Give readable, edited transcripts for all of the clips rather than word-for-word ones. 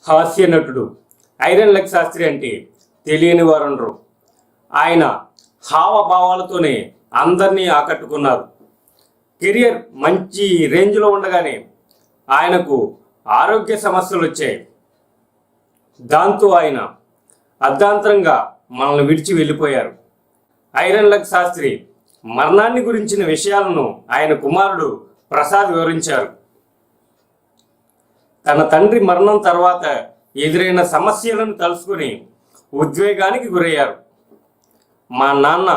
హాస్య నటుడు iron leg Sastry అంటే తెలియని వారుండరు. ఆయన హావభావాలతోనే అందరినీ ఆకట్టుకున్నారు. కెరియర్ మంచి రేంజ్లో ఉండగానే ఆయనకు ఆరోగ్య సమస్యలు వచ్చాయి. దాంతో ఆయన అర్ధాంతరంగా మనల్ని విడిచి వెళ్ళిపోయారు. ఐరన్ లెగ్ శాస్త్రి మరణాన్ని గురించిన విషయాలను ఆయన కుమారుడు ప్రసాద్ వివరించారు. తన తండ్రి మరణం తర్వాత ఎదురైన సమస్యలను తలుసుకుని ఉద్వేగానికి గురయ్యారు. మా నాన్న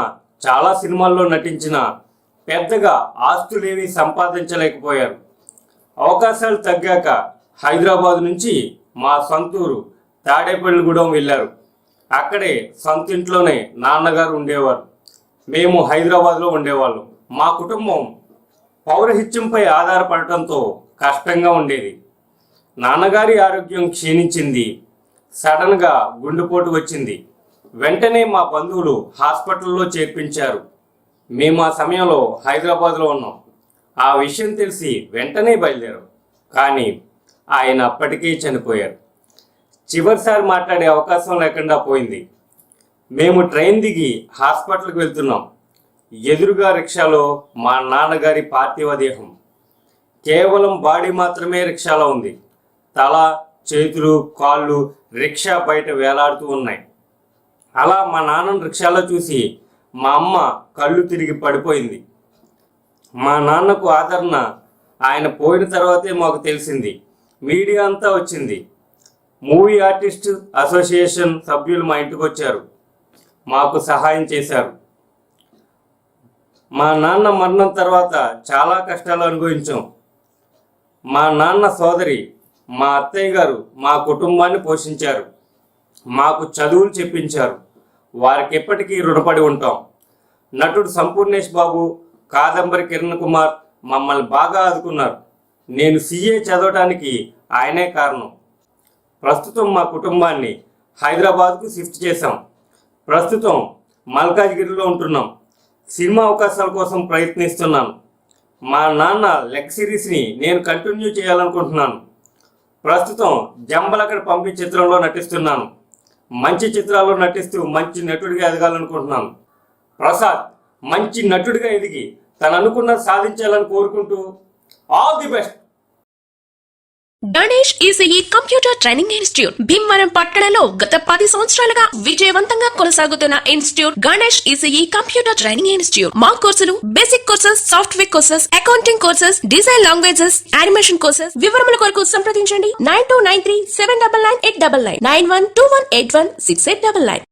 చాలా సినిమాల్లో నటించిన పెద్దగా ఆస్తులేవి సంపాదించలేకపోయారు. అవకాశాలు తగ్గాక హైదరాబాద్ నుంచి మా సొంతూరు తాడేపల్లిగూడెం వెళ్ళారు. అక్కడే సొంత ఇంట్లోనే నాన్నగారు ఉండేవారు. మేము హైదరాబాద్లో ఉండేవాళ్ళం. మా కుటుంబం పౌరహిత్యంపై ఆధారపడటంతో కష్టంగా ఉండేది. నాన్నగారి ఆరోగ్యం క్షీణించింది. సడన్గా గుండెపోటు వచ్చింది. వెంటనే మా బంధువులు హాస్పిటల్లో చేర్పించారు. మేము ఆ సమయంలో హైదరాబాద్లో ఉన్నాం. ఆ విషయం తెలిసి వెంటనే బయలుదేరాం. కానీ ఆయన అప్పటికే చనిపోయారు. చివరిసారి మాట్లాడే అవకాశం లేకుండా పోయింది. మేము ట్రైన్ దిగి హాస్పిటల్కి వెళ్తున్నాం. ఎదురుగా రిక్షాలో మా నాన్నగారి పార్థివ దేహం. కేవలం బాడీ మాత్రమే రిక్షాలో ఉంది. తల, చేతులు, కాళ్ళు రిక్షా బయట వేలాడుతూ ఉన్నాయి. అలా మా నాన్నను రిక్షాలో చూసి మా అమ్మ కళ్ళు తిరిగి పడిపోయింది. మా నాన్నకు ఆదరణ ఆయన పోయిన తర్వాతే మాకు తెలిసింది. మీడియా అంతా వచ్చింది. మూవీ ఆర్టిస్ట్ అసోసియేషన్ సభ్యులు మా ఇంటికి వచ్చారు. మాకు సహాయం చేశారు. మా నాన్న మరణం తర్వాత చాలా కష్టాలు అనుభవించాం. మా నాన్న సోదరి, మా అత్తయ్య గారు మా కుటుంబాన్ని పోషించారు. మాకు చదువులు చెప్పించారు. వారికి ఎప్పటికీ రుణపడి ఉంటాం. నటుడు సంపూర్ణేష్ బాబు, కాదంబరి కిరణ్ కుమార్ మమ్మల్ని బాగా ఆదుకున్నారు. నేను CA చదవడానికి ఆయనే కారణం. ప్రస్తుతం మా కుటుంబాన్ని హైదరాబాద్కు షిఫ్ట్ చేశాం. ప్రస్తుతం మల్కాజ్గిరిలో ఉంటున్నాం. సినిమా అవకాశాల కోసం ప్రయత్నిస్తున్నాను. మా నాన్న లెగ్ సిరీస్ని నేను కంటిన్యూ చేయాలనుకుంటున్నాను. ప్రస్తుతం జంబలకడ పంపి చిత్రంలో నటిస్తున్నాను. మంచి చిత్రాల్లో నటిస్తూ మంచి నటుడిగా ఎదగాలనుకుంటున్నాను. ప్రసాద్ మంచి నటుడిగా ఎదిగి తను అనుకున్నది సాధించాలని కోరుకుంటూ all the best. Ganesh ECE computer training institute Bhimavaram పట్టణంలో గత 10 సంవత్సరాలుగా విజయవంతంగా కొనసాగుతున్న institute Ganesh ECE computer training institute. మా కోర్సులు basic courses, software courses, accounting courses, design languages, animation courses. వివరముల కొరకు సంప్రదించండి 9293799899 9121816899.